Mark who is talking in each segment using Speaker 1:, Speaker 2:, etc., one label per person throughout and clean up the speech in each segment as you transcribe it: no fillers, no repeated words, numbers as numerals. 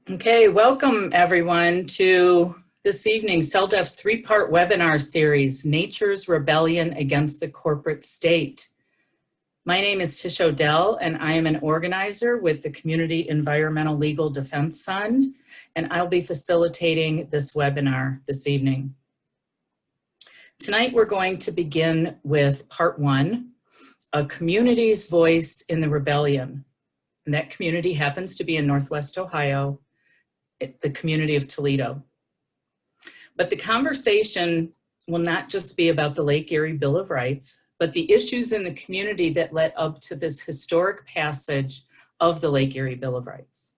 Speaker 1: Okay, welcome everyone to this evening's CELDEF's three-part webinar series, Nature's Rebellion Against the Corporate State. My name is Tish O'Dell, and I am an organizer with the Community Environmental Legal Defense Fund, and I'll be facilitating this webinar this evening. Tonight, we're going to begin with part one, a community's voice in the rebellion. And that community happens to be in Northwest Ohio, the community of Toledo. But the conversation will not just be about the Lake Erie Bill of Rights, but the issues in the community that led up to this historic passage of the Lake Erie Bill of Rights.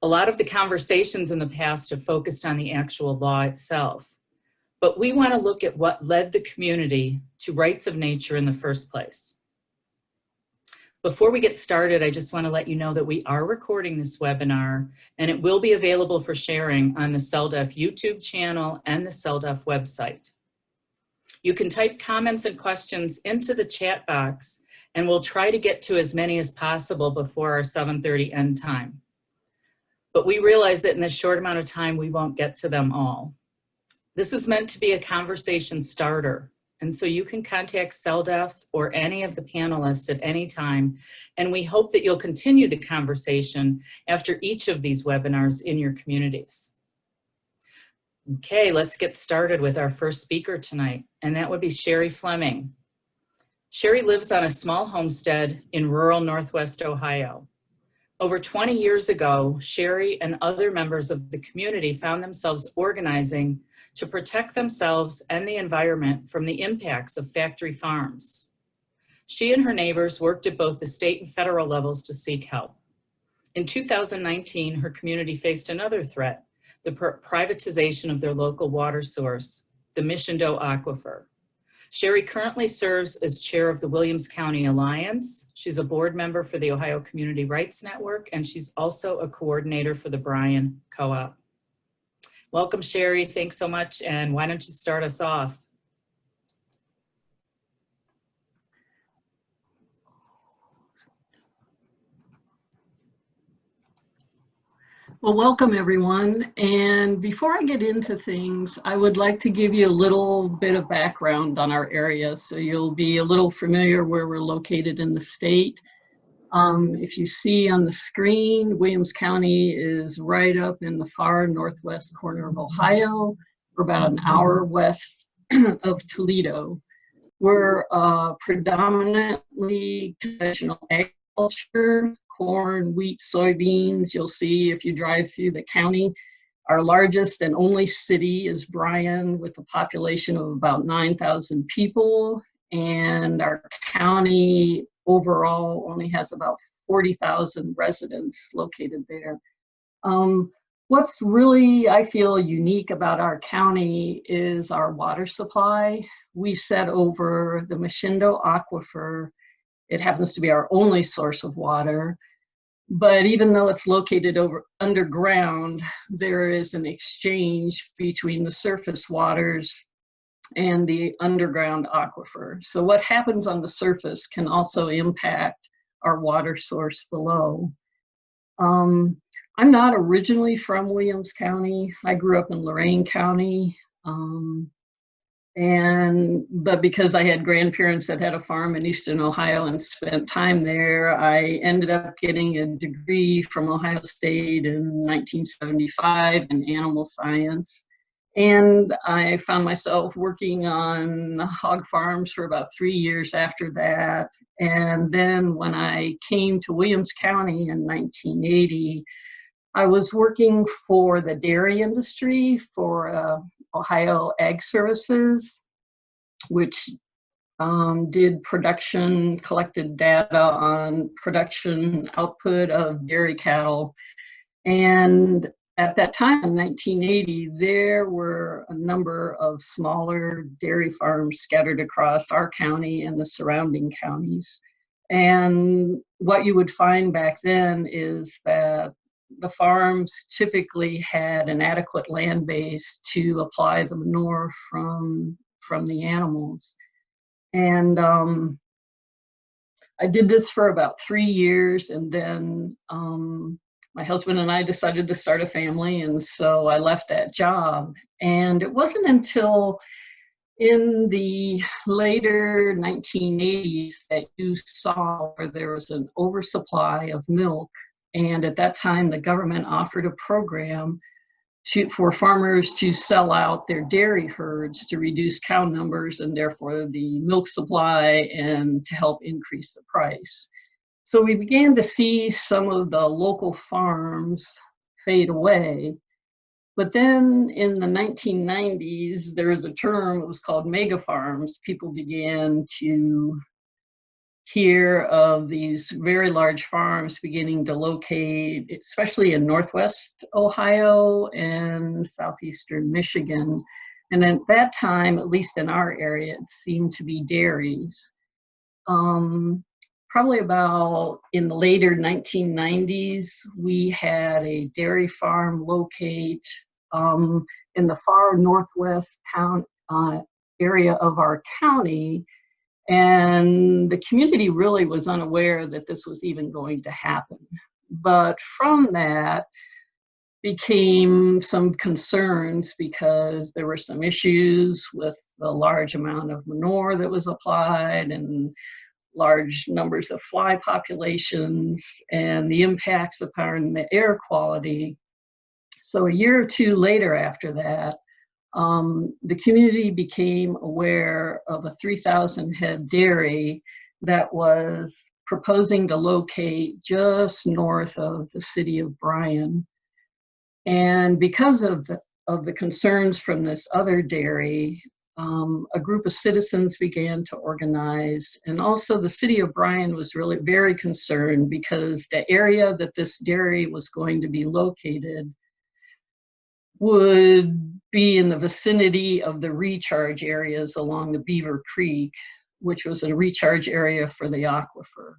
Speaker 1: A lot of the conversations in the past have focused on the actual law itself, but we want to look at what led the community to rights of nature in the first place. Before we get started, I just want to let you know that we are recording this webinar and it will be available for sharing on the CELDEF YouTube channel and the CELDEF website. You can type comments and questions into the chat box and we'll try to get to as many as possible before our 7:30 end time. But we realize that in this short amount of time, we won't get to them all. This is meant to be a conversation starter. And so you can contact CELDEF or any of the panelists at any time, and we hope that you'll continue the conversation after each of these webinars in your communities. Okay, let's get started with our first speaker tonight, and that would be Sherry Fleming. Sherry lives on a small homestead in rural Northwest Ohio. Over 20 years ago, Sherry and other members of the community found themselves organizing to protect themselves and the environment from the impacts of factory farms. She and her neighbors worked at both the state and federal levels to seek help. In 2019, her community faced another threat, the privatization of their local water source, the Mission Doe Aquifer. Sherry currently serves as chair of the Williams County Alliance. She's a board member for the Ohio Community Rights Network, and she's also a coordinator for the Bryan Co-op. Welcome, Sherry. Thanks so much. And why don't you start us off?
Speaker 2: Well, welcome everyone. And before I get into things, I would like to give you a little bit of background on our area so you'll be a little familiar where we're located in the state. If you see on the screen, Williams County is right up in the far northwest corner of Ohio. We're about an hour west of Toledo. We're predominantly conventional agriculture, corn, wheat, soybeans. You'll see if you drive through the county. Our largest and only city is Bryan, with a population of about 9,000 people. And our county overall only has about 40,000 residents located there. What's really, I feel, unique about our county is our water supply. We set over the Mission Doe Aquifer. It happens to be our only source of water. But even though it's located underground, there is an exchange between the surface waters and the underground aquifer. So what happens on the surface can also impact our water source below. I'm not originally from Williams County. I grew up in Lorain County. But because I had grandparents that had a farm in Eastern Ohio and spent time there, I ended up getting a degree from Ohio State in 1975 in animal science. And I found myself working on hog farms for about 3 years after that. And then when I came to Williams County in 1980, I was working for the dairy industry for Ohio Ag Services, which did production, collected data on production output of dairy cattle. And at that time in 1980, there were a number of smaller dairy farms scattered across our county and the surrounding counties. And what you would find back then is that the farms typically had an adequate land base to apply the manure from the animals. And I did this for about 3 years, and then my husband and I decided to start a family, and so I left that job. And it wasn't until in the later 1980s that you saw where there was an oversupply of milk. And at that time, the government offered a program for farmers to sell out their dairy herds to reduce cow numbers and therefore the milk supply and to help increase the price. So we began to see some of the local farms fade away. But then in the 1990s, there was a term, it was called mega farms. People began to hear of these very large farms beginning to locate, especially in Northwest Ohio and Southeastern Michigan. And at that time, at least in our area, it seemed to be dairies. Probably about in the later 1990s, we had a dairy farm locate in the far northwest area of our county. And the community really was unaware that this was even going to happen. But from that became some concerns because there were some issues with the large amount of manure that was applied and large numbers of fly populations and the impacts upon the air quality. So a year or two later after that, the community became aware of a 3,000 head dairy that was proposing to locate just north of the city of Bryan. And because of the concerns from this other dairy, a group of citizens began to organize. And also the city of Bryan was really very concerned because the area that this dairy was going to be located would be in the vicinity of the recharge areas along the Beaver Creek, which was a recharge area for the aquifer.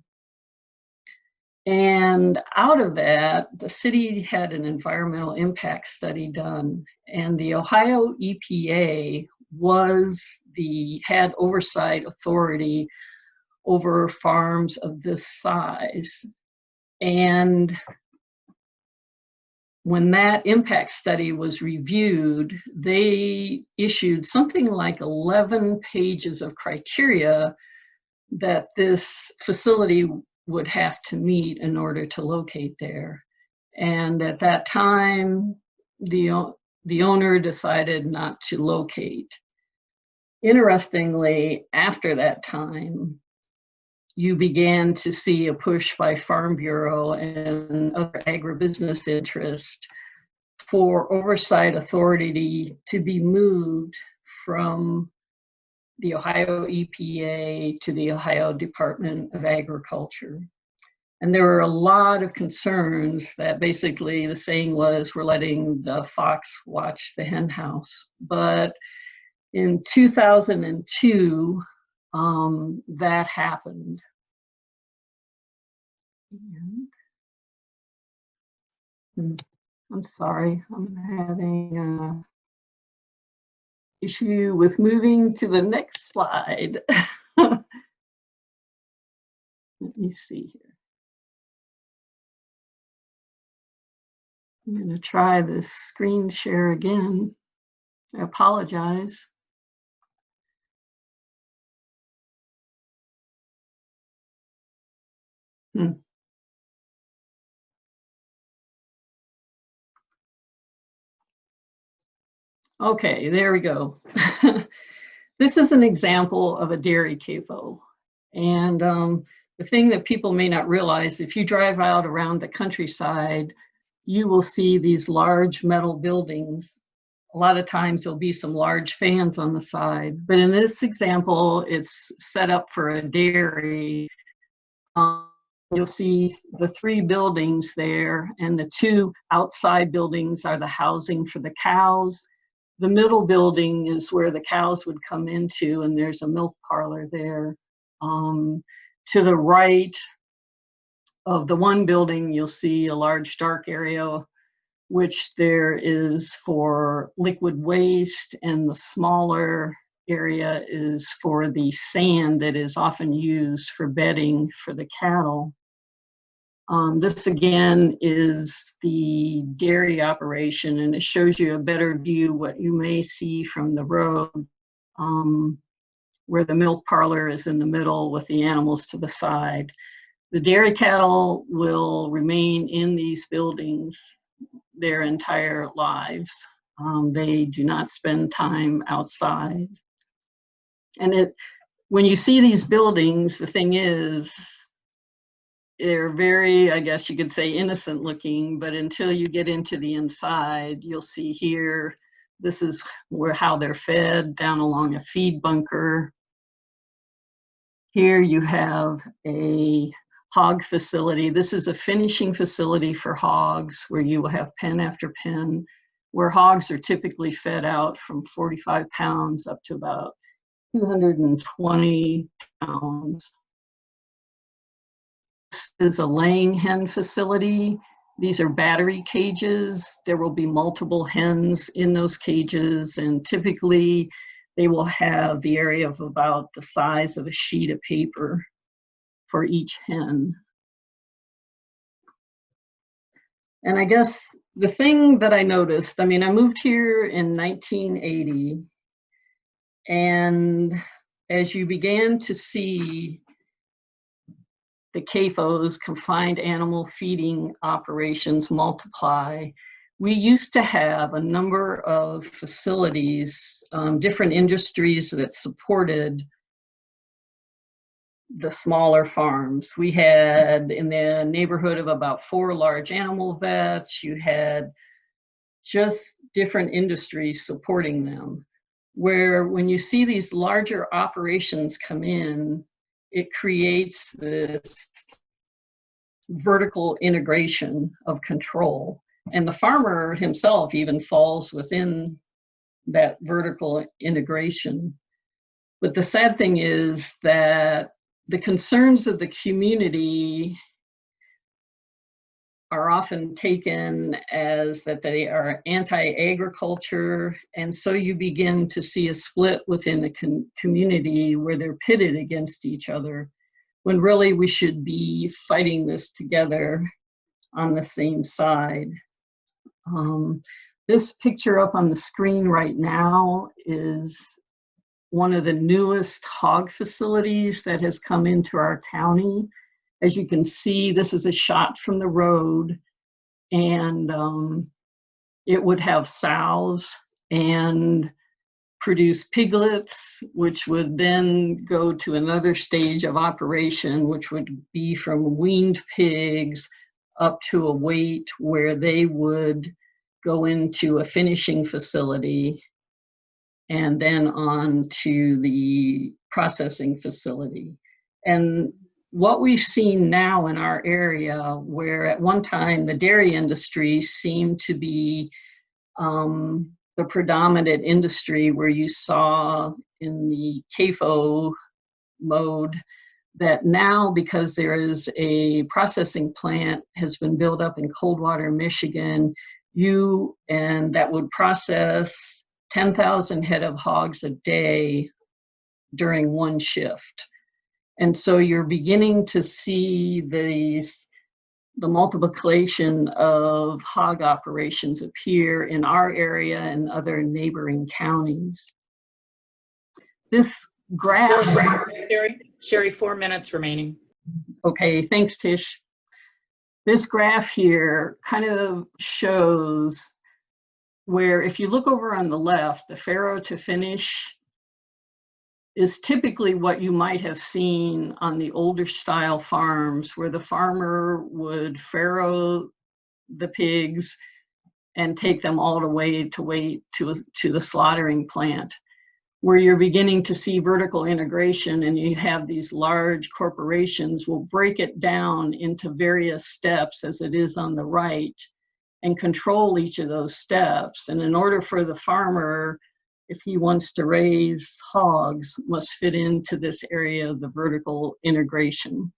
Speaker 2: And out of that, the city had an environmental impact study done, and the Ohio EPA had oversight authority over farms of this size. And when that impact study was reviewed, they issued something like 11 pages of criteria that this facility would have to meet in order to locate there. And at that time, the owner decided not to locate. Interestingly, after that time, you began to see a push by Farm Bureau and other agribusiness interests for oversight authority to be moved from the Ohio EPA to the Ohio Department of Agriculture. And there were a lot of concerns that basically the saying was, we're letting the fox watch the hen house. But in 2002, that happened. I'm sorry, I'm having an issue with moving to the next slide. Let me see here. I'm going to try this screen share again. I apologize. Okay, there we go. This is an example of a dairy CAFO. And the thing that people may not realize, if you drive out around the countryside, you will see these large metal buildings. A lot of times there'll be some large fans on the side, but in this example, it's set up for a dairy. You'll see the 3 buildings there, and the 2 outside buildings are the housing for the cows. The middle building is where the cows would come into, and there's a milk parlor there. To the right of the one building, you'll see a large dark area, which there is for liquid waste, and the smaller area is for the sand that is often used for bedding for the cattle. This again is the dairy operation, and it shows you a better view what you may see from the road, where the milk parlor is in the middle with the animals to the side. The dairy cattle will remain in these buildings their entire lives. They do not spend time outside. And when you see these buildings, the thing is, they're very, I guess you could say, innocent looking, but until you get into the inside, you'll see here, this is how they're fed, down along a feed bunker. Here you have a hog facility. This is a finishing facility for hogs where you will have pen after pen, where hogs are typically fed out from 45 pounds up to about 220 pounds. This is a laying hen facility. These are battery cages. There will be multiple hens in those cages, and typically they will have the area of about the size of a sheet of paper for each hen. And I guess the thing that I noticed, I mean, I moved here in 1980, and as you began to see the CAFOs, confined animal feeding operations, multiply, we used to have a number of facilities, different industries that supported the smaller farms. We had in the neighborhood of about 4 large animal vets. You had just different industries supporting them, where when you see these larger operations come in, it creates this vertical integration of control. And the farmer himself even falls within that vertical integration. But the sad thing is that the concerns of the community are often taken as that they are anti-agriculture, and so you begin to see a split within the community where they're pitted against each other, when really we should be fighting this together on the same side. This picture up on the screen right now is one of the newest hog facilities that has come into our county. As you can see, this is a shot from the road, and it would have sows and produce piglets, which would then go to another stage of operation, which would be from weaned pigs up to a weight where they would go into a finishing facility and then on to the processing facility. And what we've seen now in our area, where at one time the dairy industry seemed to be the predominant industry, where you saw in the CAFO mode, that now, because there is a processing plant has been built up in Coldwater, Michigan, that would process 10,000 head of hogs a day during one shift. And so you're beginning to see the multiplication of hog operations appear in our area and other neighboring counties. This graph.
Speaker 1: Sherry, 4 minutes remaining.
Speaker 2: Okay, thanks, Tish. This graph here kind of shows where, if you look over on the left, the farrow to finish is typically what you might have seen on the older style farms, where the farmer would farrow the pigs and take them all the way to the slaughtering plant, where you're beginning to see vertical integration, and you have these large corporations will break it down into various steps as it is on the right and control each of those steps. And in order for the farmer, if he wants to raise hogs, must fit into this area of the vertical integration.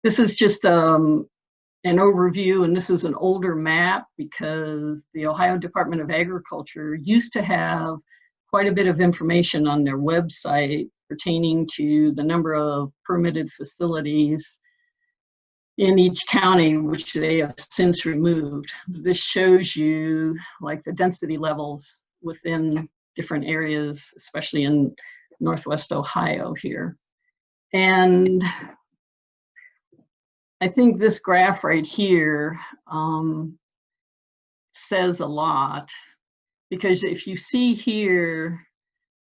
Speaker 2: This is just an overview, and this is an older map because the Ohio Department of Agriculture used to have quite a bit of information on their website pertaining to the number of permitted facilities in each county, which they have since removed. This shows you like the density levels within different areas, especially in Northwest Ohio here. And I think this graph right here says a lot, because if you see here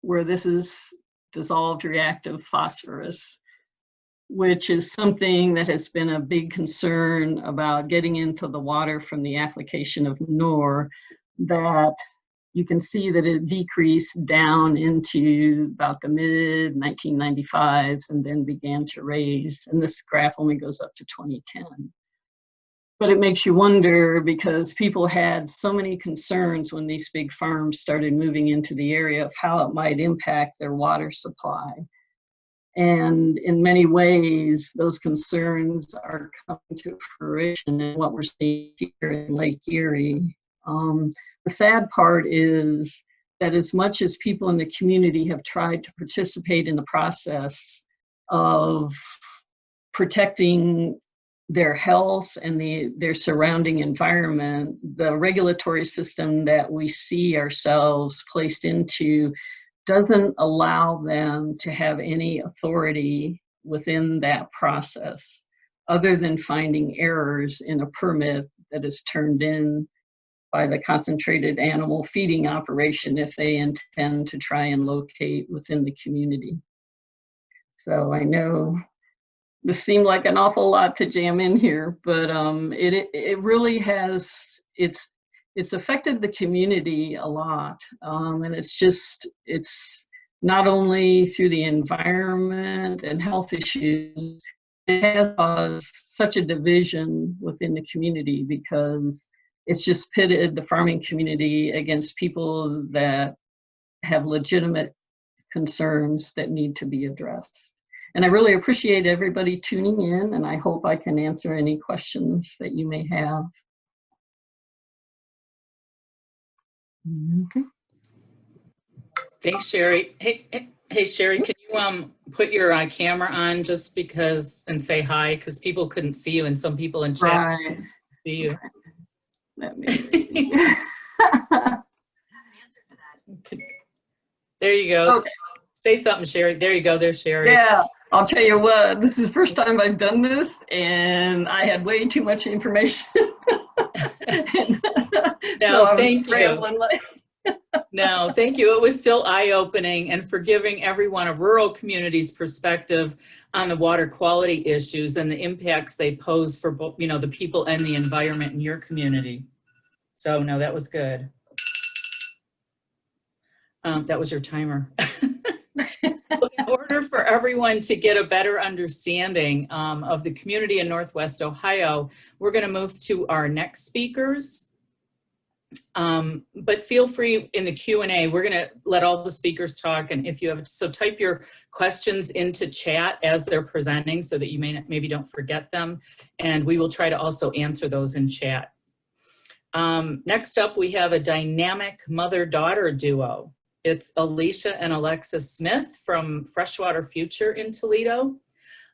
Speaker 2: where this is dissolved reactive phosphorus, which is something that has been a big concern about getting into the water from the application of manure, that you can see that it decreased down into about the mid 1995s and then began to raise. And this graph only goes up to 2010. But it makes you wonder, because people had so many concerns when these big farms started moving into the area of how it might impact their water supply. And in many ways, those concerns are coming to fruition in what we're seeing here in Lake Erie. The sad part is that as much as people in the community have tried to participate in the process of protecting their health and their surrounding environment, the regulatory system that we see ourselves placed into doesn't allow them to have any authority within that process, other than finding errors in a permit that is turned in by the concentrated animal feeding operation if they intend to try and locate within the community. So I know this seemed like an awful lot to jam in here, but it really has, it's affected the community a lot. And it's not only through the environment and health issues, it has caused such a division within the community, because it's just pitted the farming community against people that have legitimate concerns that need to be addressed. And I really appreciate everybody tuning in, and I hope I can answer any questions that you may have. Okay.
Speaker 1: Thanks, Sherry. Hey, Sherry, can you put your camera on just because and say hi, because people couldn't see you and some people in chat
Speaker 2: Right.
Speaker 1: see you.
Speaker 2: Let me.
Speaker 1: There you go.
Speaker 2: Okay.
Speaker 1: Say something, Sherry. There you go. There's Sherry.
Speaker 2: Yeah, I'll tell you what, this is the first time I've done this, and I had way too much information. So I was scrambling.
Speaker 1: No, thank you. It was still eye-opening and for giving everyone a rural community's perspective on the water quality issues and the impacts they pose for both, you know, the people and the environment in your community. So no, that was good. That was your timer. So in order for everyone to get a better understanding of the community in Northwest Ohio, we're going to move to our next speakers. But feel free in the Q&A, we're going to let all the speakers talk, and if you have, so type your questions into chat as they're presenting so that you maybe don't forget them, and we will try to also answer those in chat. Next up, we have a dynamic mother-daughter duo. It's Alicia and Alexis Smith from Freshwater Future in Toledo.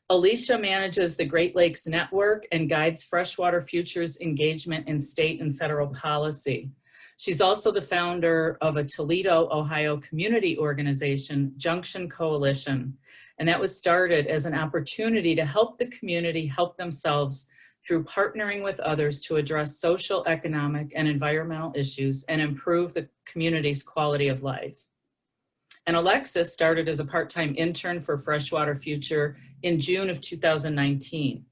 Speaker 1: Alicia manages the Great Lakes Network and guides Freshwater Future's engagement in state and federal policy. She's also the founder of a Toledo, Ohio community organization, Junction Coalition, and that was started as an opportunity to help the community help themselves through partnering with others to address social, economic, and environmental issues and improve the community's quality of life. And Alexis started as a part-time intern for Freshwater Future in June of 2019.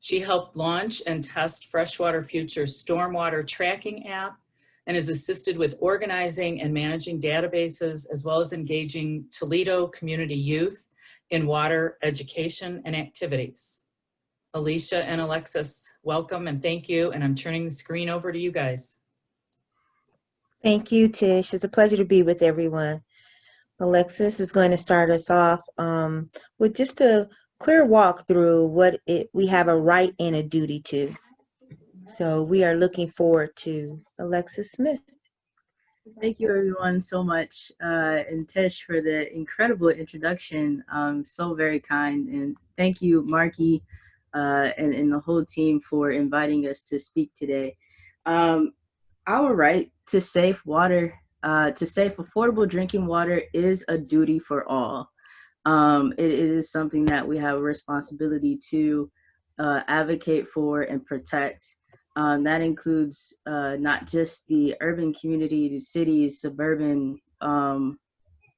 Speaker 1: She helped launch and test Freshwater Future's stormwater tracking app and is assisted with organizing and managing databases, as well as engaging Toledo community youth in water education and activities. Alicia and Alexis, welcome and thank you. And I'm turning the screen over to you guys.
Speaker 3: Thank you, Tish. It's a pleasure to be with everyone. Alexis is going to start us off with just a clear walk through what we have a right and a duty to. So we are looking forward to Alexis Smith.
Speaker 4: Thank you everyone so much, and Tish for the incredible introduction. So very kind, and thank you, Marky, and the whole team for inviting us to speak today. Our right to safe water, to safe, affordable drinking water is a duty for all. It is something that we have a responsibility to advocate for and protect. That includes not just the urban community, the cities, suburban,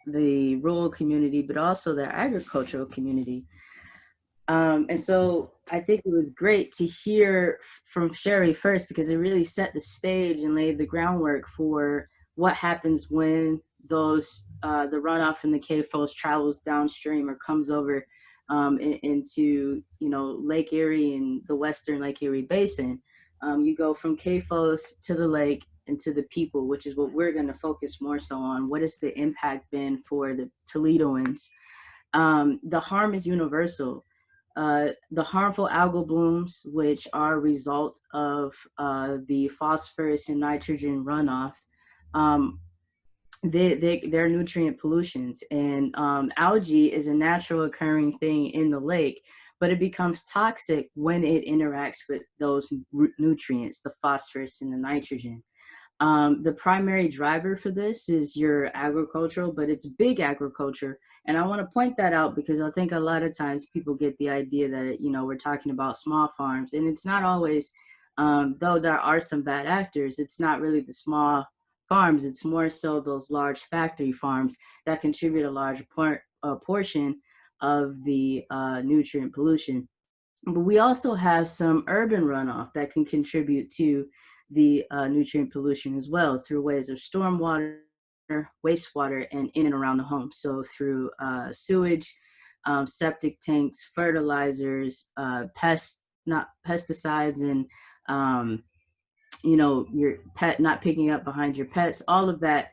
Speaker 4: the rural community, but also the agricultural community. And so I think it was great to hear from Sherry first, because it really set the stage and laid the groundwork for what happens when those the runoff from the CAFOs travels downstream or comes over into Lake Erie and the western Lake Erie Basin. You go from CAFOs to the lake and to the people, which is what we're going to focus more so on. What has the impact been for the Toledoans? The harm is universal. The harmful algal blooms, which are a result of the phosphorus and nitrogen runoff, they're nutrient pollutions. And algae is a natural occurring thing in the lake, but it becomes toxic when it interacts with those nutrients, the phosphorus and the nitrogen. The primary driver for this is your agricultural, but it's big agriculture. And I want to point that out because I think a lot of times people get the idea that, we're talking about small farms, and it's not always, though there are some bad actors, it's not really the small farms. It's more so those large factory farms that contribute a large portion of the nutrient pollution. But we also have some urban runoff that can contribute to the nutrient pollution as well, through ways of stormwater, wastewater, and in and around the home. So through sewage, septic tanks, fertilizers, pesticides, and your pet not picking up behind your pets. All of that,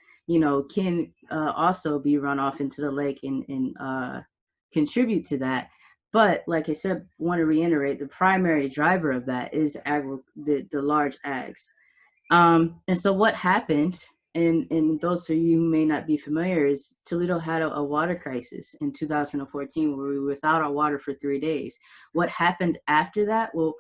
Speaker 4: can also be run off into the lake and contribute to that. But like I said, want to reiterate, the primary driver of that is the large ags. And so what happened, and those of you who may not be familiar, is Toledo had a water crisis in 2014 where we were without our water for 3 days. What happened after that? Well,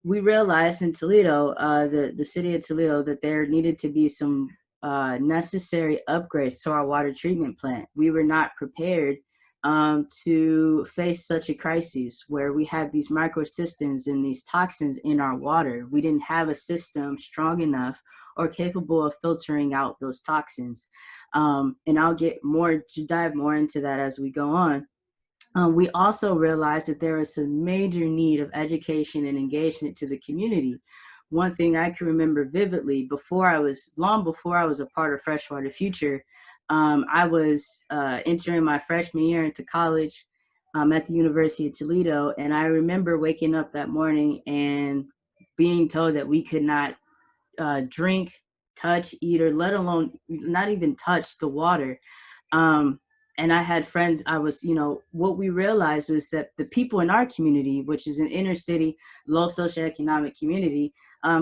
Speaker 4: we realized in Toledo, the city of Toledo, that there needed to be some necessary upgrades to our water treatment plant. We were not prepared to face such a crisis where we had these microsystems and these toxins in our water. We didn't have a system strong enough or capable of filtering out those toxins. And I'll dive more into that as we go on. We also realized that there is a major need of education and engagement to the community. One thing I can remember vividly, long before I was a part of Freshwater Future, I was entering my freshman year into college at the University of Toledo, and I remember waking up that morning and being told that we could not drink, touch, eat, or let alone not even touch the water. And I had friends, what we realized was that the people in our community, which is an inner city, low socioeconomic community,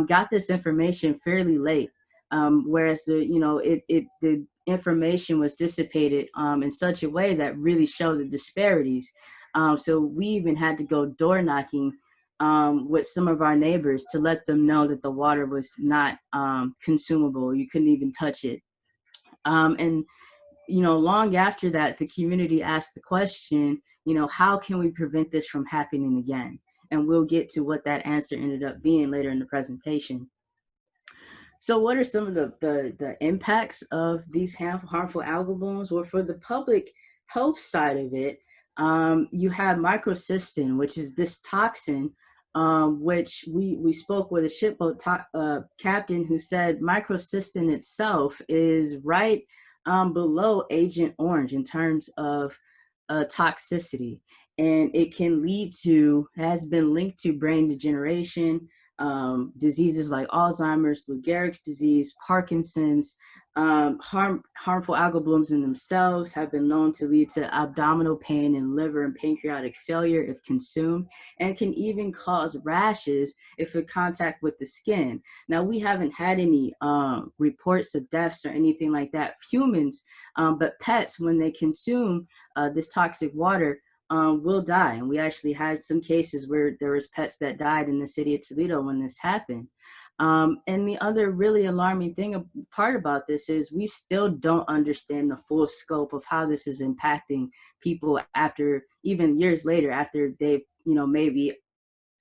Speaker 4: got this information fairly late. Whereas the information was dissipated in such a way that really showed the disparities. So we even had to go door knocking with some of our neighbors to let them know that the water was not consumable. You couldn't even touch it. And long after that, the community asked the question, how can we prevent this from happening again? And we'll get to what that answer ended up being later in the presentation. So what are some of the impacts of these harmful algal blooms? Well, for the public health side of it, you have microcystin, which is this toxin, which we spoke with a shipboat captain who said microcystin itself is right below Agent Orange in terms of toxicity. And it has been linked to brain degeneration, diseases like Alzheimer's, Lou Gehrig's disease, Parkinson's. Harmful algal blooms in themselves have been known to lead to abdominal pain and liver and pancreatic failure if consumed, and can even cause rashes if in contact with the skin. Now, we haven't had any reports of deaths or anything like that, humans, but pets, when they consume this toxic water, will die. And we actually had some cases where there was pets that died in the city of Toledo when this happened. And the other really alarming part about this is we still don't understand the full scope of how this is impacting people after, even years later, after they've, maybe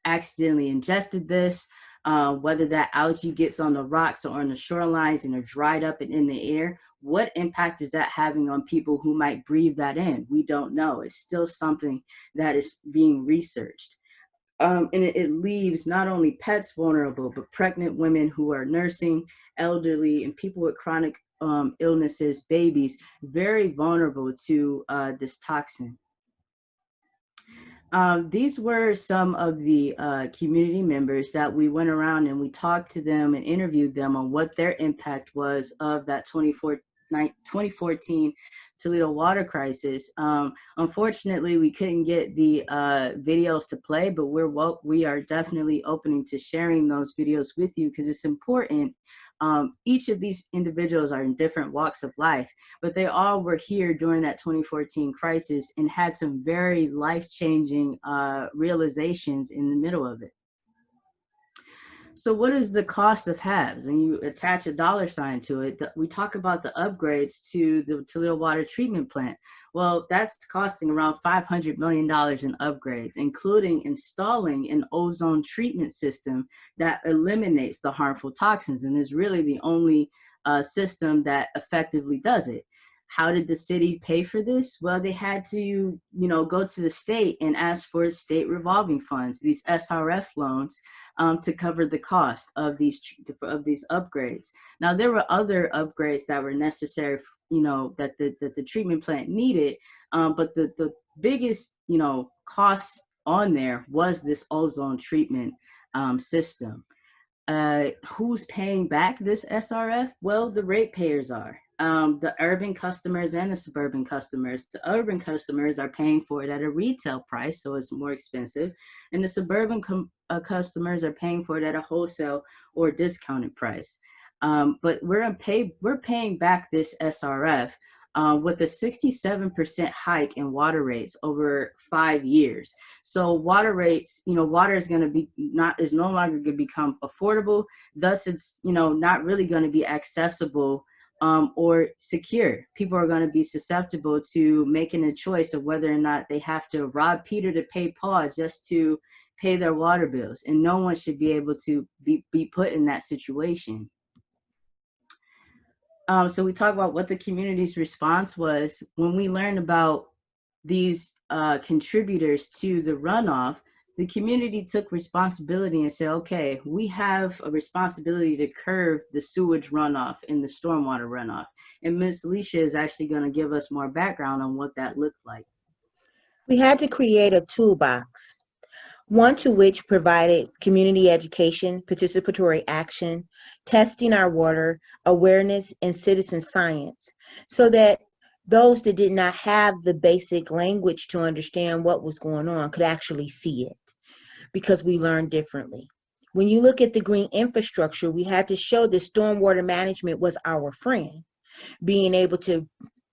Speaker 4: accidentally ingested this, whether that algae gets on the rocks or on the shorelines and are dried up and in the air. What impact is that having on people who might breathe that in? We don't know. It's still something that is being researched. And it leaves not only pets vulnerable, but pregnant women who are nursing, elderly, and people with chronic illnesses, babies, very vulnerable to this toxin. These were some of the community members that we went around and we talked to them and interviewed them on what their impact was of that 2014 Toledo water crisis. Unfortunately, we couldn't get the videos to play, but we are definitely opening to sharing those videos with you because it's important. Each of these individuals are in different walks of life, but they all were here during that 2014 crisis and had some very life-changing realizations in the middle of it. So what is the cost of HABs? When you attach a dollar sign to it, we talk about the upgrades to the Toledo water treatment plant. Well, that's costing around $500 million in upgrades, including installing an ozone treatment system that eliminates the harmful toxins and is really the only system that effectively does it. How did the city pay for this? Well, they had to, go to the state and ask for state revolving funds, these SRF loans, to cover the cost of these upgrades. Now, there were other upgrades that were necessary, that the treatment plant needed, but the biggest, cost on there was this ozone treatment system. Who's paying back this SRF? Well, the ratepayers are. The urban customers and the suburban customers. The urban customers are paying for it at a retail price, so it's more expensive, and the suburban customers are paying for it at a wholesale or discounted price. But we're paying back this SRF with a 67% hike in water rates over 5 years. So water rates, water is going to be is no longer going to become affordable. Thus, it's not really going to be accessible or secure. People are going to be susceptible to making a choice of whether or not they have to rob Peter to pay Paul just to pay their water bills, and no one should be able to be put in that situation. So we talk about what the community's response was when we learned about these contributors to the runoff. The community took responsibility and said, okay, we have a responsibility to curb the sewage runoff and the stormwater runoff. And Ms. Alicia is actually going to give us more background on what that looked like.
Speaker 3: We had to create a toolbox, one to which provided community education, participatory action, testing our water, awareness, and citizen science, so that those that did not have the basic language to understand what was going on could actually see it, because we learned differently. When you look at the green infrastructure, we had to show that stormwater management was our friend, being able to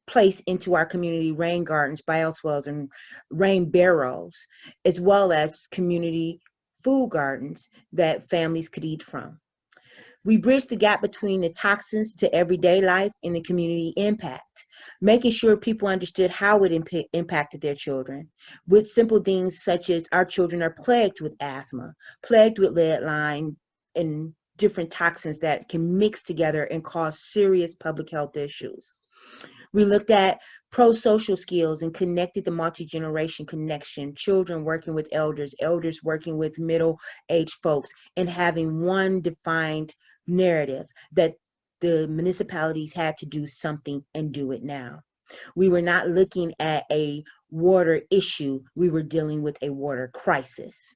Speaker 3: place into our community rain gardens, bioswales, and rain barrels, as well as community food gardens that families could eat from. We bridged the gap between the toxins to everyday life and the community impact, making sure people understood how it impacted their children, with simple things such as our children are plagued with asthma, plagued with lead line, and different toxins that can mix together and cause serious public health issues. We looked at pro-social skills and connected the multi-generation connection, children working with elders, elders working with middle-aged folks, and having one defined narrative that the municipalities had to do something and do it now. We were not looking at a water issue, we were dealing with a water crisis.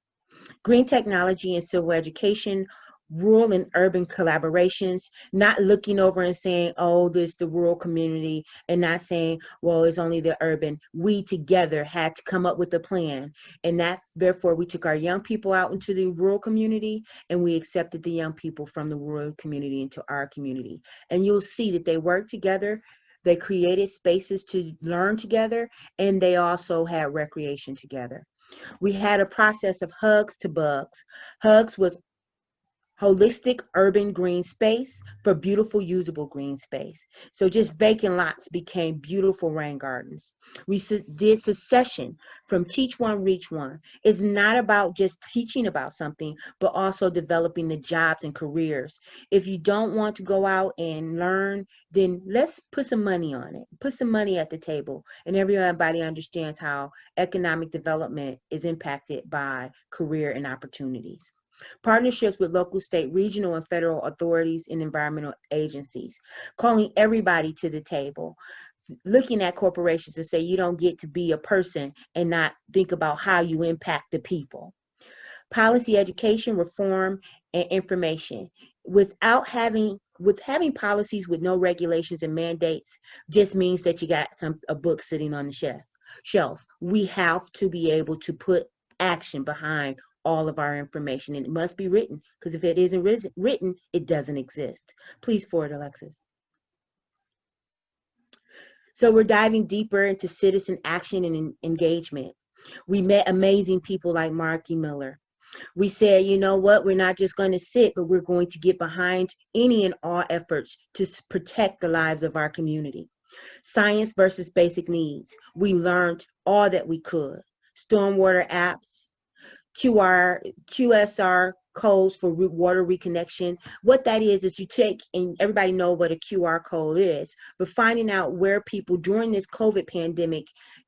Speaker 3: Green technology and civil education, rural and urban collaborations, not looking over and saying, oh, there's the rural community, and not saying, well, it's only the urban. We together had to come up with a plan, and that therefore we took our young people out into the rural community, and we accepted the young people from the rural community into our community. And you'll see that they work together They created spaces to learn together, and they also had recreation together. We had a process of hugs to bugs. Hugs was holistic urban green space for beautiful usable green space. So just vacant lots became beautiful rain gardens. We did succession from teach one, reach one. It's not about just teaching about something, but also developing the jobs and careers. If you don't want to go out and learn, then let's put some money on it. Put some money at the table, and everybody understands how economic development is impacted by career and opportunities. Partnerships with local, state, regional, and federal authorities and environmental agencies, calling everybody to the table, looking at corporations and say you don't get to be a person and not think about how you impact the people. Policy education, reform, and information. With having policies with no regulations and mandates just means that you got a book sitting on the shelf. We have to be able to put action behind all of our information, and it must be written, because if it isn't written, it doesn't exist. Please forward, Alexis. So we're diving deeper into citizen action and engagement. We met amazing people like Marky Miller. We said, you know what, we're not just going to sit, but we're going to get behind any and all efforts to protect the lives of our community. Science versus basic needs. We learned all that we could. Stormwater apps, QSR codes for water reconnection. What that is you take, and everybody know what a QR code is, but finding out where people during this COVID pandemic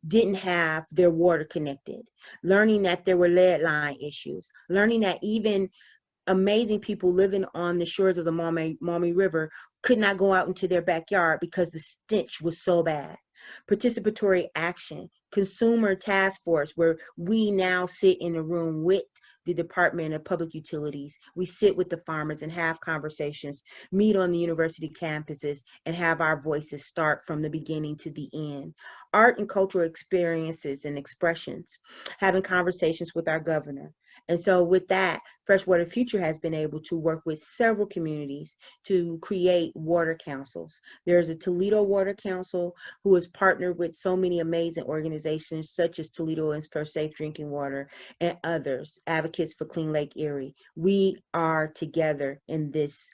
Speaker 3: didn't have their water connected, learning that there were lead line issues, learning that even amazing people living on the shores of the Maumee River could not go out into their backyard because the stench was so bad. Participatory action, consumer task force, where we now sit in a room with the Department of Public Utilities. We sit with the farmers and have conversations, meet on the university campuses, and have our voices start from the beginning to the end. Art and cultural experiences and expressions, having conversations with our governor. And so with that, Freshwater Future has been able to work with several communities to create water councils. There's a Toledo Water Council who has partnered with so many amazing organizations such as Toledoans for Safe Drinking Water and others, Advocates for Clean Lake Erie. We are together in this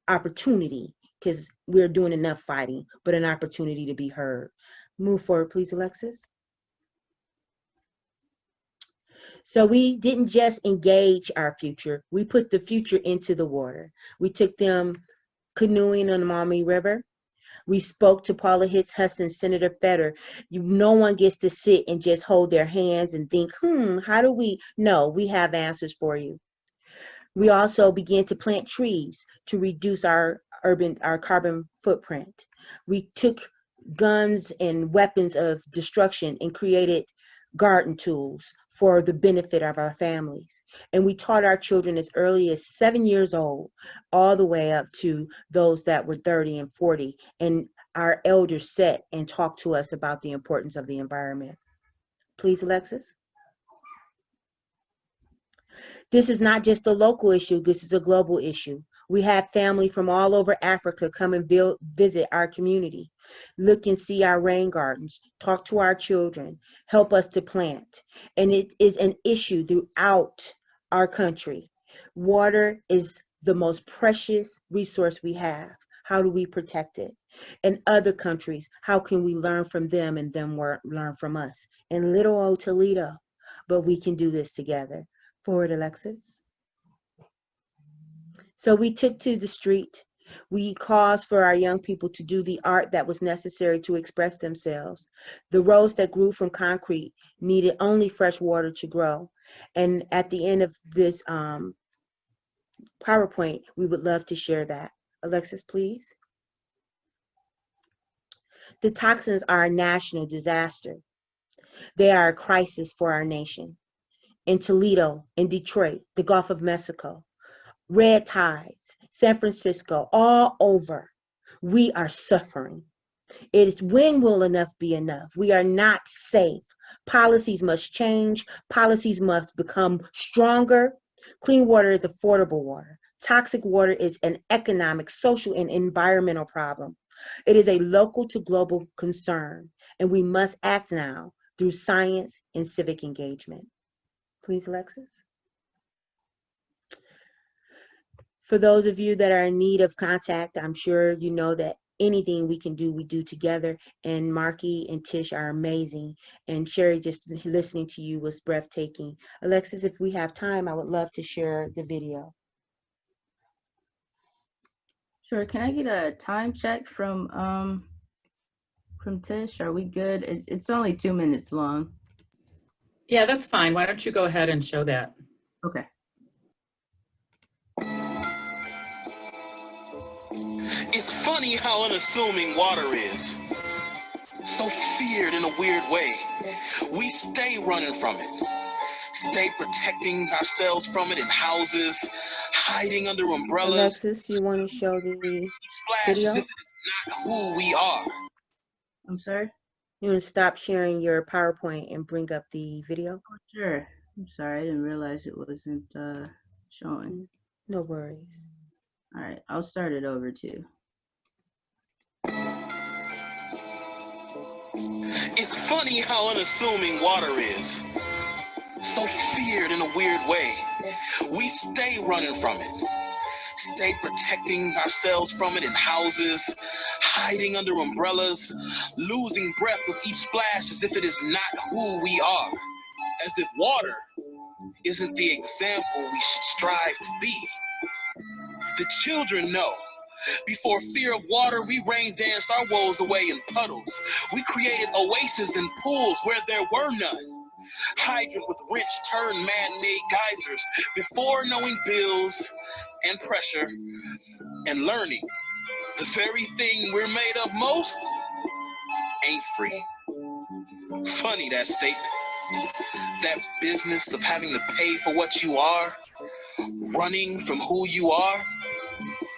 Speaker 3: opportunity because we're doing enough fighting, but an opportunity to be heard. Move forward, please, Alexis. So we didn't just engage our future, we put the future into the water. We took them canoeing on the Maumee River. We spoke to Paula Hitz Hudson, Senator Fetter. No one gets to sit and just hold their hands and think, how do we? No, we have answers for you. We also began to plant trees to reduce our carbon footprint. We took guns and weapons of destruction and created garden tools for the benefit of our families. And we taught our children as early as 7 years old, all the way up to those that were 30 and 40. And our elders sat and talked to us about the importance of the environment. Please, Alexis. This is not just a local issue, this is a global issue. We have family from all over Africa come and visit our community, look and see our rain gardens, talk to our children, help us to plant. And it is an issue throughout our country. Water is the most precious resource we have. How do we protect it? In other countries, how can we learn from them and them learn from us? In little old Toledo, but we can do this together. Forward, Alexis. So we took to the street. We caused for our young people to do the art that was necessary to express themselves. The rose that grew from concrete needed only fresh water to grow. And at the end of this PowerPoint, we would love to share that. Alexis, please. The toxins are a national disaster. They are a crisis for our nation. In Toledo, in Detroit, the Gulf of Mexico, red tides, San Francisco, all over, we are suffering. It is when will enough be enough? We are not safe. Policies must change. Policies must become stronger. Clean water is affordable water. Toxic water is an economic, social, and environmental problem. It is a local to global concern, and we must act now through science and civic engagement. Please, Alexis. For those of you that are in need of contact, I'm sure you know that anything we can do, we do together. And Marky and Tish are amazing. And Sherry, just listening to you was breathtaking. Alexis, if we have time, I would love to share the video.
Speaker 4: Sure. Can I get a time check from Tish? Are we good? It's only 2 minutes long.
Speaker 1: Yeah, that's fine. Why don't you go ahead and show that?
Speaker 4: Okay.
Speaker 5: It's funny how unassuming water is. So feared in a weird way. We stay running from it. Stay protecting ourselves from it in houses, hiding under umbrellas.
Speaker 3: Alexis, you want to show the
Speaker 5: Splash
Speaker 3: video?
Speaker 5: as if it's not who we are.
Speaker 4: I'm sorry?
Speaker 3: You want to stop sharing your PowerPoint and bring up the video?
Speaker 4: Oh, sure. I'm sorry. I didn't realize it wasn't showing.
Speaker 3: No worries.
Speaker 4: All right. I'll start it over too.
Speaker 5: It's funny how unassuming water is. So feared in a weird way. We stay running from it. Stay protecting ourselves from it in houses, hiding under umbrellas, losing breath with each splash as if it is not who we are. As if water isn't the example we should strive to be. The children know. Before fear of water, we rain danced our woes away in puddles. We created oases and pools where there were none. Hydrant with wrench turned man-made geysers before knowing bills and pressure and learning. The very thing we're made of most ain't free. Funny, that statement. That business of having to pay for what you are, running from who you are.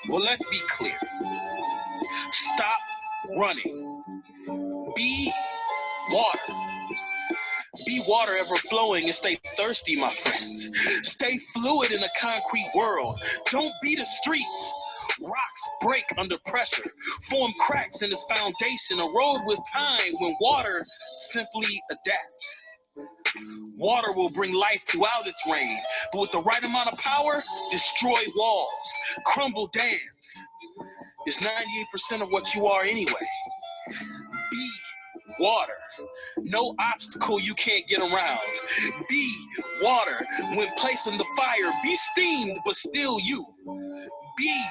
Speaker 5: Well, let's be clear. Stop running. Be water. Be water ever flowing and stay thirsty, my friends. Stay fluid in a concrete world. Don't be the streets. Rocks break under pressure, form cracks in its foundation, erode with time when water simply adapts. Water will bring life throughout its reign, but with the right amount of power, destroy walls, crumble dams. It's 98% of what you are anyway. Be water. No obstacle you can't get around. Be water when placed in the fire. Be steamed, but still you. Be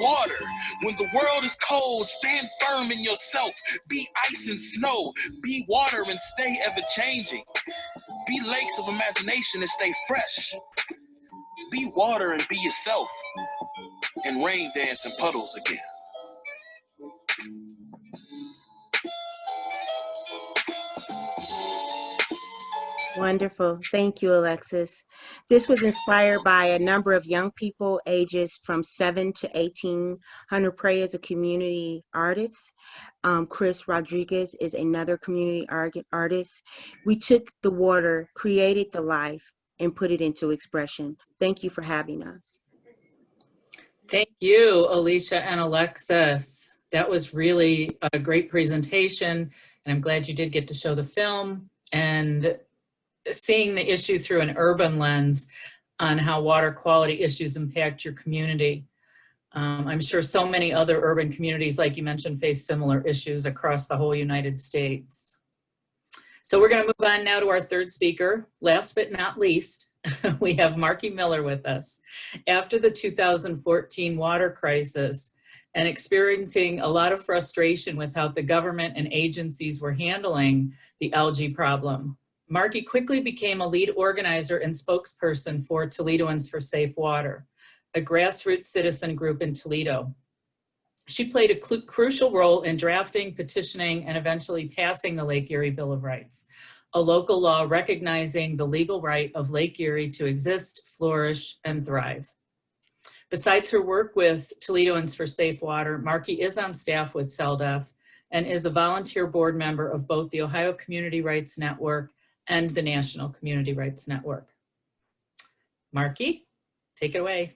Speaker 5: water when the world is cold. Stand firm in yourself. Be ice and snow. Be water and stay ever-changing. Be lakes of imagination and stay fresh. Be water and be yourself. And rain dance in puddles again.
Speaker 3: Wonderful. Thank you, Alexis. This was inspired by a number of young people ages from 7 to 18. Hunter Prey is a community artist. Chris Rodriguez is another community artist. We took the water, created the life, and put it into expression. Thank you for having us.
Speaker 1: Thank you, Alicia and Alexis. That was really a great presentation, and I'm glad you did get to show the film and seeing the issue through an urban lens on how water quality issues impact your community. I'm sure so many other urban communities, like you mentioned, face similar issues across the whole United States. So we're going to move on now to our third speaker. Last but not least, we have Marky Miller with us. After the 2014 water crisis and experiencing a lot of frustration with how the government and agencies were handling the algae problem, Marky quickly became a lead organizer and spokesperson for Toledoans for Safe Water, a grassroots citizen group in Toledo. She played a crucial role in drafting, petitioning, and eventually passing the Lake Erie Bill of Rights, a local law recognizing the legal right of Lake Erie to exist, flourish, and thrive. Besides her work with Toledoans for Safe Water, Marky is on staff with CELDF and is a volunteer board member of both the Ohio Community Rights Network and the National Community Rights Network. Marky, take it away.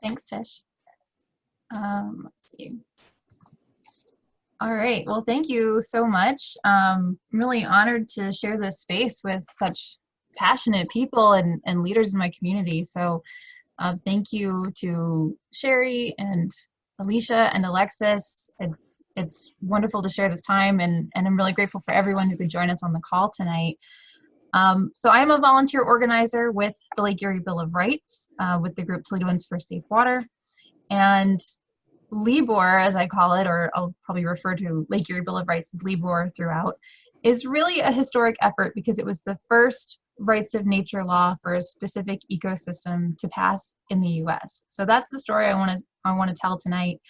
Speaker 6: Thanks, Tish. Let's see. All right. Well, thank you so much. I'm really honored to share this space with such passionate people and leaders in my community. So thank you to Sherry and Alicia and Alexis. It's wonderful to share this time, and I'm really grateful for everyone who could join us on the call tonight. So I'm a volunteer organizer with the Lake Erie Bill of Rights with the group Toledoans for Safe Water. And LEBOR, as I call it, or I'll probably refer to Lake Erie Bill of Rights as LEBOR throughout, is really a historic effort because it was the first rights of nature law for a specific ecosystem to pass in the US. So that's the story I want to tell tonight,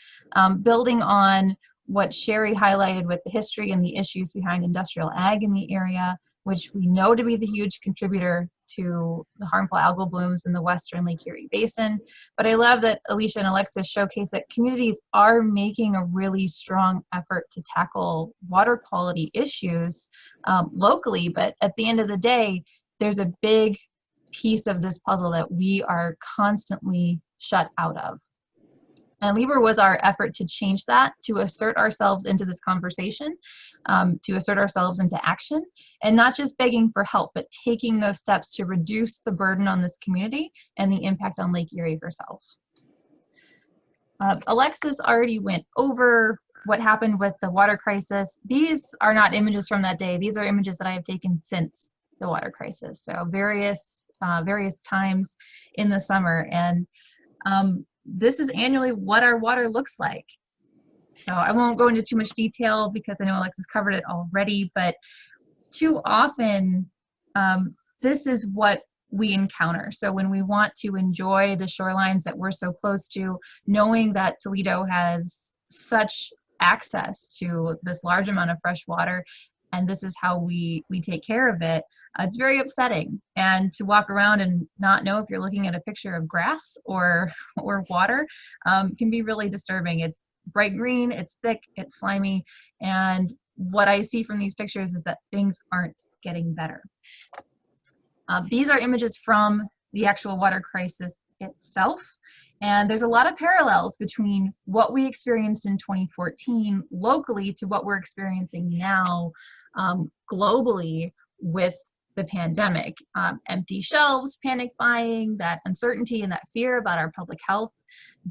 Speaker 6: building on what Sherry highlighted with the history and the issues behind industrial ag in the area, which we know to be the huge contributor to the harmful algal blooms in the western Lake Erie Basin. But I love that Alicia and Alexis showcase that communities are making a really strong effort to tackle water quality issues locally. But at the end of the day, there's a big piece of this puzzle that we are constantly shut out of. And LEBOR was our effort to change that, to assert ourselves into this conversation, to assert ourselves into action, and not just begging for help, but taking those steps to reduce the burden on this community and the impact on Lake Erie herself. Alexis already went over what happened with the water crisis. These are not images from that day. These are images that I have taken since the water crisis. So various times in the summer. And this is annually what our water looks like. So I won't go into too much detail because I know Alexis covered it already, but too often this is what we encounter. So when we want to enjoy the shorelines that we're so close to, knowing that Toledo has such access to this large amount of fresh water, and this is how we take care of it, it's very upsetting. And to walk around and not know if you're looking at a picture of grass or water can be really disturbing. It's bright green, it's thick, it's slimy, and what I see from these pictures is that things aren't getting better. These are images from the actual water crisis itself. And there's a lot of parallels between what we experienced in 2014 locally to what we're experiencing now globally with the pandemic. Empty shelves, panic buying, that uncertainty and that fear about our public health,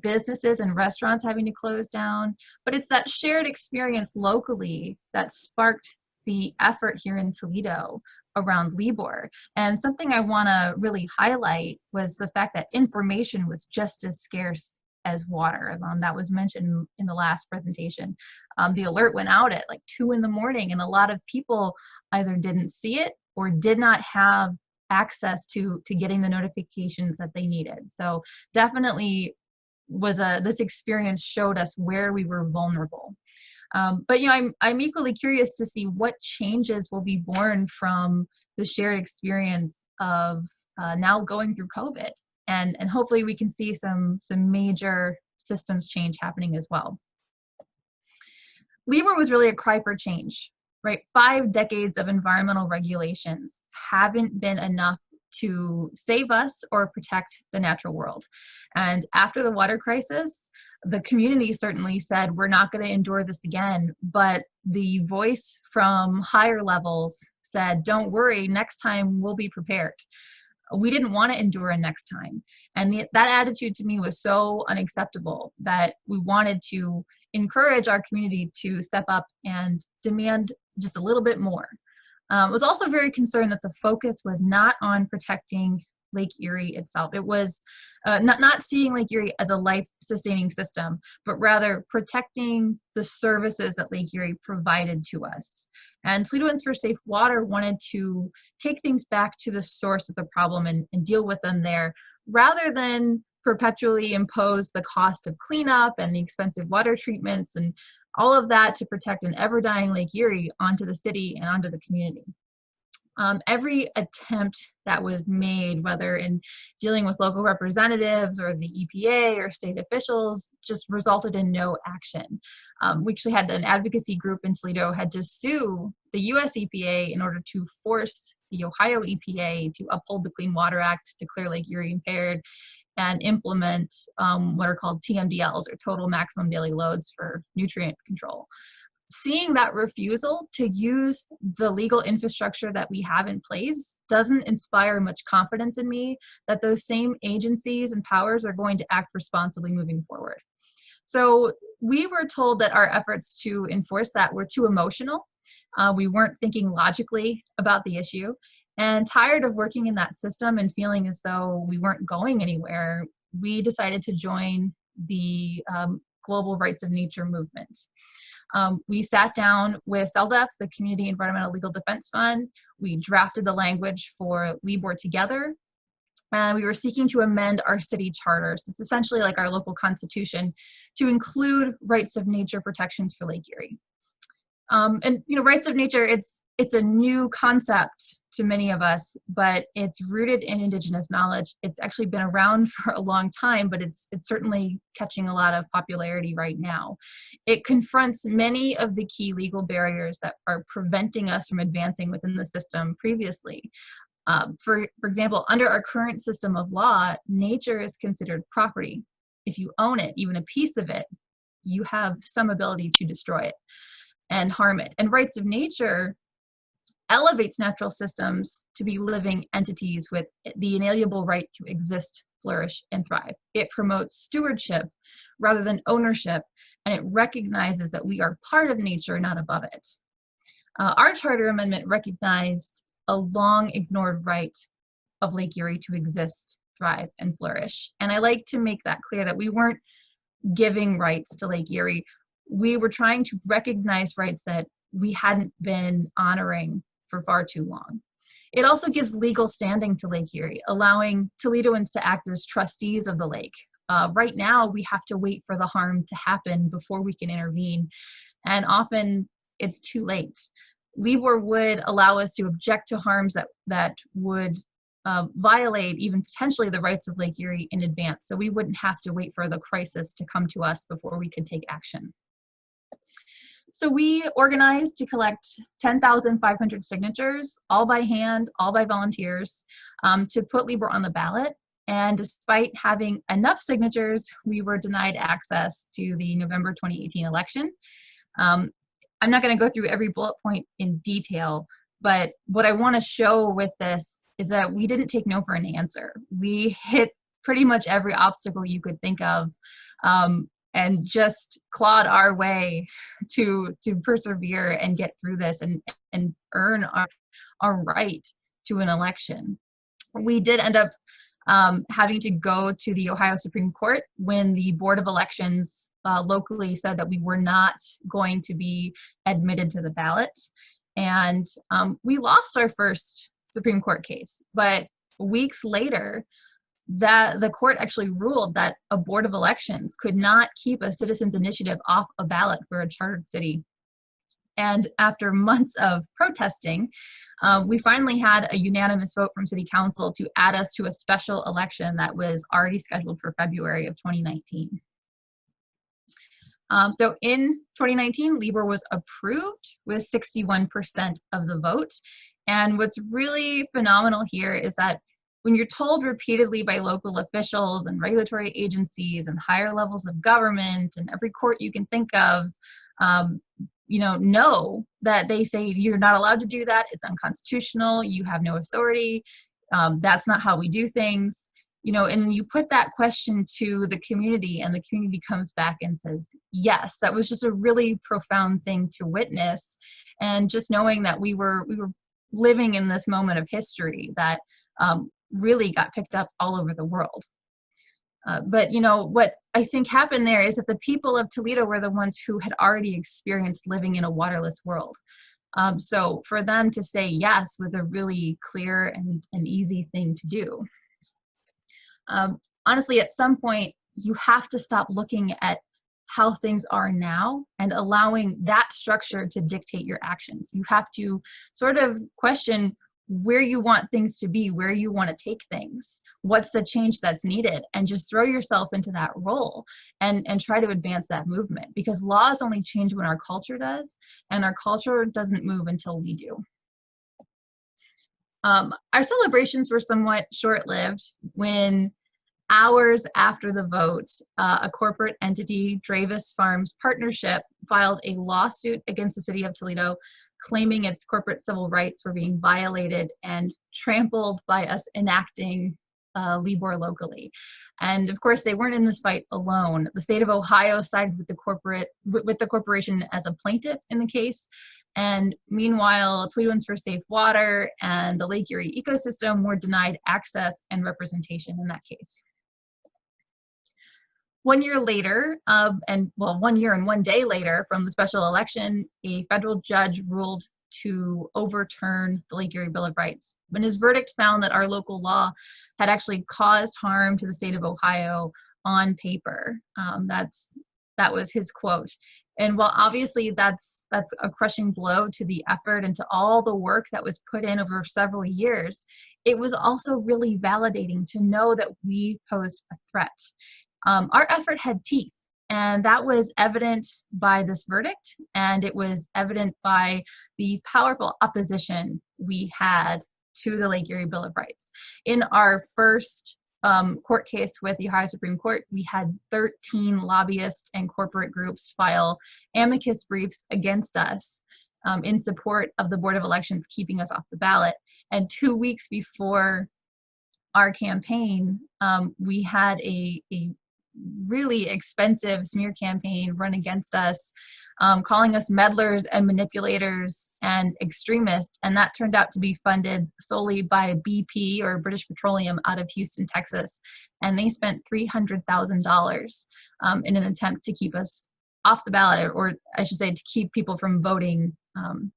Speaker 6: businesses and restaurants having to close down. But it's that shared experience locally that sparked the effort here in Toledo around LEBOR. And something I want to really highlight was the fact that information was just as scarce as water. That was mentioned in the last presentation. The alert went out at like 2 in the morning, and a lot of people either didn't see it or did not have access to getting the notifications that they needed. So definitely this experience showed us where we were vulnerable. But you know, I'm equally curious to see what changes will be born from the shared experience of now going through COVID, and hopefully we can see some major systems change happening as well. LEBOR was really a cry for change, right? 5 decades of environmental regulations haven't been enough to save us or protect the natural world. And after the water crisis, the community certainly said, we're not going to endure this again. But the voice from higher levels said, don't worry, next time we'll be prepared. We didn't want to endure a next time. And that attitude to me was so unacceptable that we wanted to encourage our community to step up and demand just a little bit more. I was also very concerned that the focus was not on protecting Lake Erie itself. It was not seeing Lake Erie as a life-sustaining system, but rather protecting the services that Lake Erie provided to us. And Toledoans for Safe Water wanted to take things back to the source of the problem and deal with them there, rather than perpetually impose the cost of cleanup and the expensive water treatments and all of that to protect an ever-dying Lake Erie onto the city and onto the community. Every attempt that was made, whether in dealing with local representatives or the EPA or state officials, just resulted in no action. We actually had an advocacy group in Toledo had to sue the US EPA in order to force the Ohio EPA to uphold the Clean Water Act, declare Lake Erie impaired, and implement what are called TMDLs, or total maximum daily loads for nutrient control. seeing that refusal to use the legal infrastructure that we have in place doesn't inspire much confidence in me that those same agencies and powers are going to act responsibly moving forward. So we were told that our efforts to enforce that were too emotional. We weren't thinking logically about the issue, and tired of working in that system and feeling as though we weren't going anywhere, we decided to join the Global Rights of Nature movement. We sat down with CELDEF, the Community Environmental Legal Defense Fund. We drafted the language for LEBOR together. We were seeking to amend our city charters. It's essentially like our local constitution to include rights of nature protections for Lake Erie. And rights of nature, it's a new concept to many of us, but it's rooted in Indigenous knowledge. It's actually been around for a long time, but it's certainly catching a lot of popularity right now. It confronts many of the key legal barriers that are preventing us from advancing within the system previously. For example, under our current system of law, nature is considered property. If you own it, even a piece of it, you have some ability to destroy it and harm it. And rights of nature elevates natural systems to be living entities with the inalienable right to exist, flourish, and thrive. It promotes stewardship rather than ownership, and it recognizes that we are part of nature, not above it. Our charter amendment recognized a long ignored right of Lake Erie to exist, thrive, and flourish. And I like to make that clear that we weren't giving rights to Lake Erie. We were trying to recognize rights that we hadn't been honoring for far too long. It also gives legal standing to Lake Erie, allowing Toledoans to act as trustees of the lake. Right now, we have to wait for the harm to happen before we can intervene, and often it's too late. LEBOR would allow us to object to harms that would violate even potentially the rights of Lake Erie in advance, so we wouldn't have to wait for the crisis to come to us before we could take action. So we organized to collect 10,500 signatures, all by hand, all by volunteers, to put LEBOR on the ballot. And despite having enough signatures, we were denied access to the November 2018 election. I'm not going to go through every bullet point in detail, but what I want to show with this is that we didn't take no for an answer. We hit pretty much every obstacle you could think of, and just clawed our way to persevere and get through this and earn our right to an election. We did end up having to go to the Ohio Supreme Court when the Board of Elections locally said that we were not going to be admitted to the ballot. And we lost our first Supreme Court case, but weeks later, that the court actually ruled that a Board of Elections could not keep a citizen's initiative off a ballot for a chartered city. And after months of protesting, we finally had a unanimous vote from City Council to add us to a special election that was already scheduled for February of 2019. So in 2019, LEBOR was approved with 61% of the vote. And what's really phenomenal here is that when you're told repeatedly by local officials and regulatory agencies and higher levels of government and every court you can think of, no, that they say you're not allowed to do that, it's unconstitutional, you have no authority, that's not how we do things, and you put that question to the community and the community comes back and says, yes, that was just a really profound thing to witness. And just knowing that we were living in this moment of history that really got picked up all over the world. But what I think happened there is that the people of Toledo were the ones who had already experienced living in a waterless world. So for them to say yes was a really clear and easy thing to do. Honestly, at some point, you have to stop looking at how things are now and allowing that structure to dictate your actions. You have to sort of question where you want things to be, where you want to take things, what's the change that's needed, and just throw yourself into that role and try to advance that movement, because laws only change when our culture does, and our culture doesn't move until we do. Our celebrations were somewhat short-lived when hours after the vote, a corporate entity, Dravis Farms Partnership, filed a lawsuit against the city of Toledo, claiming its corporate civil rights were being violated and trampled by us enacting LIBOR locally. And of course, they weren't in this fight alone. The state of Ohio sided with the corporation as a plaintiff in the case. And meanwhile, Toledoans for Safe Water and the Lake Erie ecosystem were denied access and representation in that case. 1 year later, 1 year and 1 day later from the special election, a federal judge ruled to overturn the Lake Erie Bill of Rights. When his verdict found that our local law had actually caused harm to the state of Ohio on paper. That was his quote. And while obviously that's a crushing blow to the effort and to all the work that was put in over several years, it was also really validating to know that we posed a threat. Our effort had teeth, and that was evident by this verdict, and it was evident by the powerful opposition we had to the Lake Erie Bill of Rights. In our first court case with the Ohio Supreme Court, we had 13 lobbyists and corporate groups file amicus briefs against us in support of the Board of Elections keeping us off the ballot. And 2 weeks before our campaign, we had a really expensive smear campaign run against us, calling us meddlers and manipulators and extremists. And that turned out to be funded solely by BP, or British Petroleum, out of Houston, Texas. And they spent $300,000 in an attempt to keep us off the ballot, or I should say to keep people from voting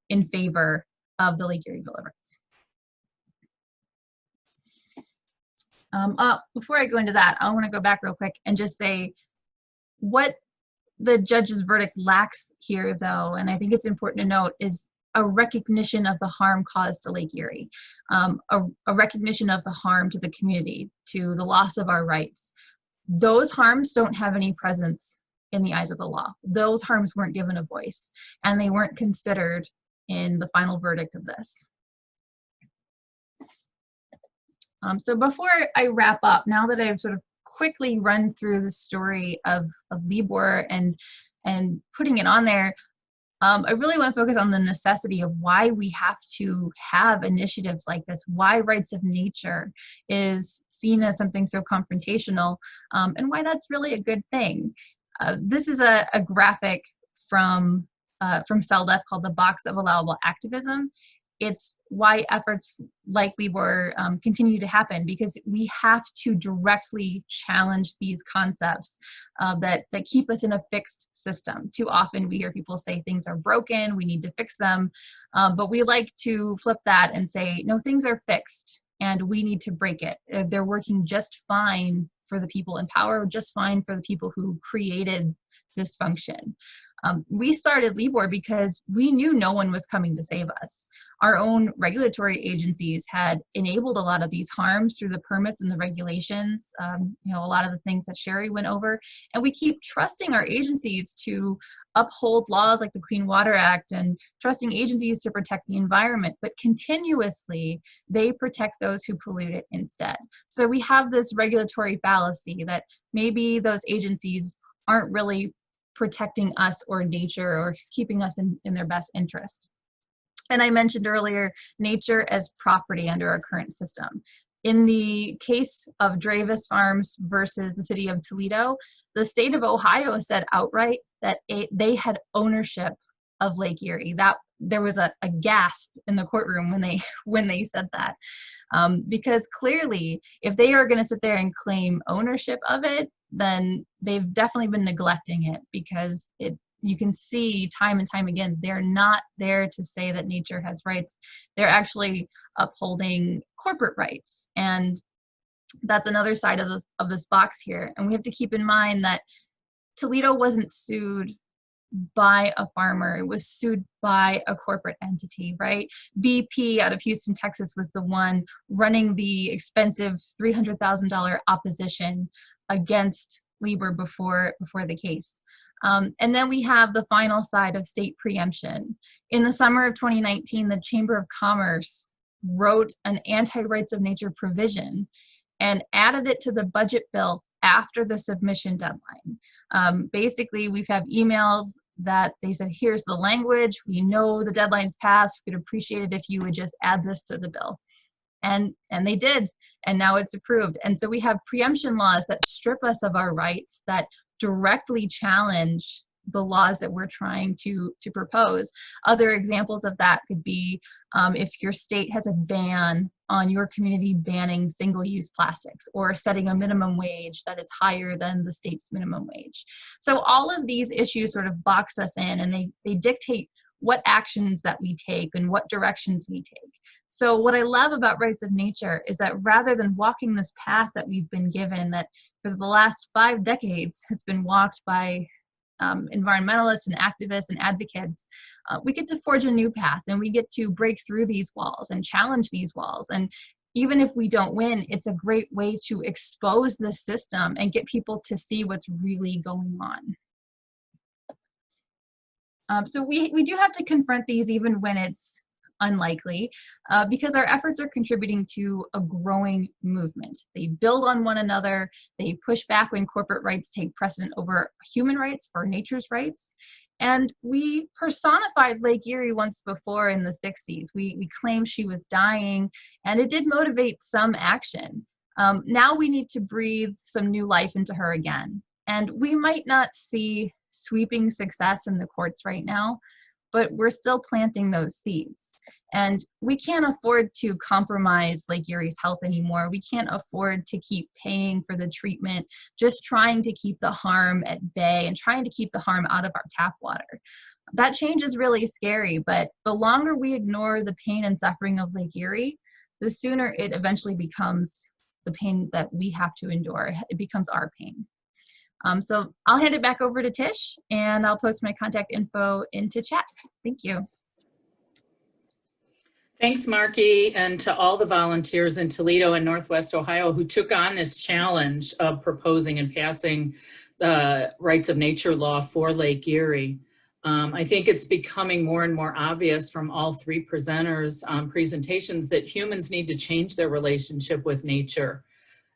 Speaker 6: in favor of the Lake Erie Bill of Rights. Before I go into that, I want to go back real quick and just say what the judge's verdict lacks here, though, and I think it's important to note, is a recognition of the harm caused to Lake Erie, a recognition of the harm to the community, to the loss of our rights. Those harms don't have any presence in the eyes of the law. Those harms weren't given a voice, and they weren't considered in the final verdict of this. So before I wrap up, now that I've sort of quickly run through the story of LIBOR and putting it on there, I really want to focus on the necessity of why we have to have initiatives like this, why rights of nature is seen as something so confrontational, and why that's really a good thing. This is a graphic from CELDF called the Box of Allowable Activism. It's why efforts like LIBOR continue to happen, because we have to directly challenge these concepts that keep us in a fixed system. Too often we hear people say things are broken, we need to fix them, but we like to flip that and say, no, things are fixed and we need to break it. They're working just fine for the people in power, just fine for the people who created this function. We started LIBOR because we knew no one was coming to save us. Our own regulatory agencies had enabled a lot of these harms through the permits and the regulations, a lot of the things that Sherry went over. And we keep trusting our agencies to uphold laws like the Clean Water Act and trusting agencies to protect the environment, but continuously they protect those who pollute it instead. So we have this regulatory fallacy that maybe those agencies aren't really protecting us or nature or keeping us in their best interest. And I mentioned earlier, nature as property under our current system. In the case of Dravis Farms versus the city of Toledo, the state of Ohio said outright that they had ownership of Lake Erie. That there was a gasp in the courtroom when they said that, because clearly, if they are going to sit there and claim ownership of it, then they've definitely been neglecting it, because you can see time and time again, they're not there to say that nature has rights. They're actually upholding corporate rights. And that's another side of this box here. And we have to keep in mind that Toledo wasn't sued by a farmer, it was sued by a corporate entity, right? BP out of Houston, Texas was the one running the expensive $300,000 opposition against LIBOR before the case. And then we have the final side of state preemption. In the summer of 2019, the Chamber of Commerce wrote an anti-rights of nature provision and added it to the budget bill after the submission deadline. Basically, we have emails that they said, here's the language. We know the deadline's passed. We'd appreciate it if you would just add this to the bill. And they did, and now it's approved. And so we have preemption laws that strip us of our rights, that directly challenge the laws that we're trying to propose. Other examples of that could be if your state has a ban on your community banning single-use plastics, or setting a minimum wage that is higher than the state's minimum wage. So all of these issues sort of box us in, and they dictate what actions that we take and what directions we take. So what I love about Rights of Nature is that rather than walking this path that we've been given, that for the last 5 decades has been walked by environmentalists and activists and advocates, we get to forge a new path, and we get to break through these walls and challenge these walls. And even if we don't win, it's a great way to expose this system and get people to see what's really going on. So we do have to confront these even when it's unlikely, because our efforts are contributing to a growing movement. They build on one another. They push back when corporate rights take precedent over human rights or nature's rights. And we personified Lake Erie once before in the 60s. We claimed she was dying, and it did motivate some action. Now we need to breathe some new life into her again. And we might not see sweeping success in the courts right now, but we're still planting those seeds. And we can't afford to compromise Lake Erie's health anymore. We can't afford to keep paying for the treatment, just trying to keep the harm at bay and trying to keep the harm out of our tap water. That change is really scary, but the longer we ignore the pain and suffering of Lake Erie, the sooner it eventually becomes the pain that we have to endure. It becomes our pain. So I'll hand it back over to Tish, and I'll post my contact info into chat. Thank you.
Speaker 1: Thanks, Marky, and to all the volunteers in Toledo and Northwest Ohio who took on this challenge of proposing and passing the Rights of Nature law for Lake Erie. I think it's becoming more and more obvious from all 3 presenters' presentations that humans need to change their relationship with nature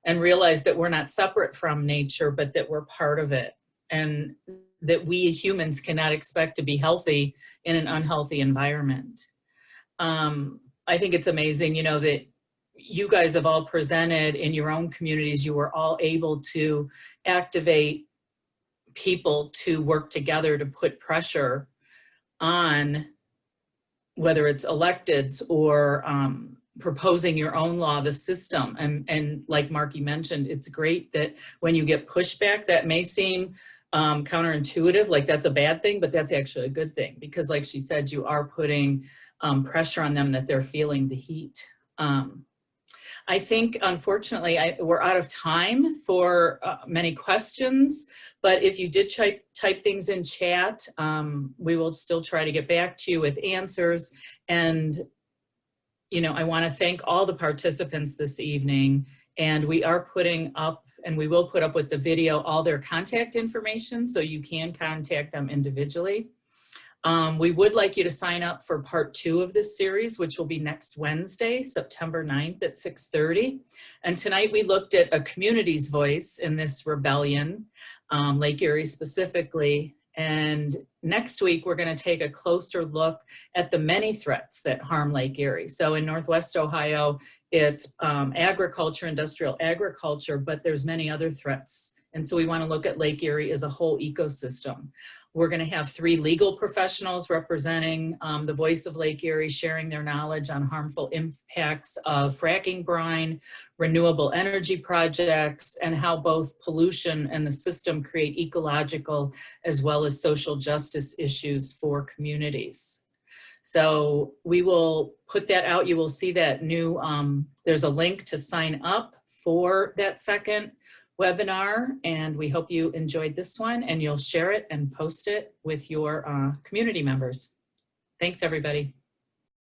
Speaker 1: and realize that we're not separate from nature, but that we're part of it, and that we humans cannot expect to be healthy in an unhealthy environment. I think it's amazing, you know, that you guys have all presented in your own communities. You were all able to activate people to work together to put pressure on, whether it's electeds or proposing your own law, the system. And like Marky mentioned, it's great that when you get pushback, that may seem counterintuitive, like that's a bad thing, but that's actually a good thing, because like she said, you are putting pressure on them, that they're feeling the heat. I think, unfortunately, we're out of time for many questions, but if you did type things in chat, we will still try to get back to you with answers. And you know, I want to thank all the participants this evening, and we are putting up, and we will put up with the video, all their contact information, so you can contact them individually. We would like you to sign up for part 2 of this series, which will be next Wednesday, September 9th at 6:30. And tonight we looked at a community's voice in this rebellion, Lake Erie specifically. And next week, we're going to take a closer look at the many threats that harm Lake Erie. So in Northwest Ohio, it's agriculture, industrial agriculture, but there's many other threats. And so we want to look at Lake Erie as a whole ecosystem. We're going to have 3 legal professionals representing the voice of Lake Erie, sharing their knowledge on harmful impacts of fracking brine, renewable energy projects, and how both pollution and the system create ecological as well as social justice issues for communities. So we will put that out. You will see that new, there's a link to sign up for that second webinar, and we hope you enjoyed this one, and you'll share it and post it with your community members. Thanks, everybody.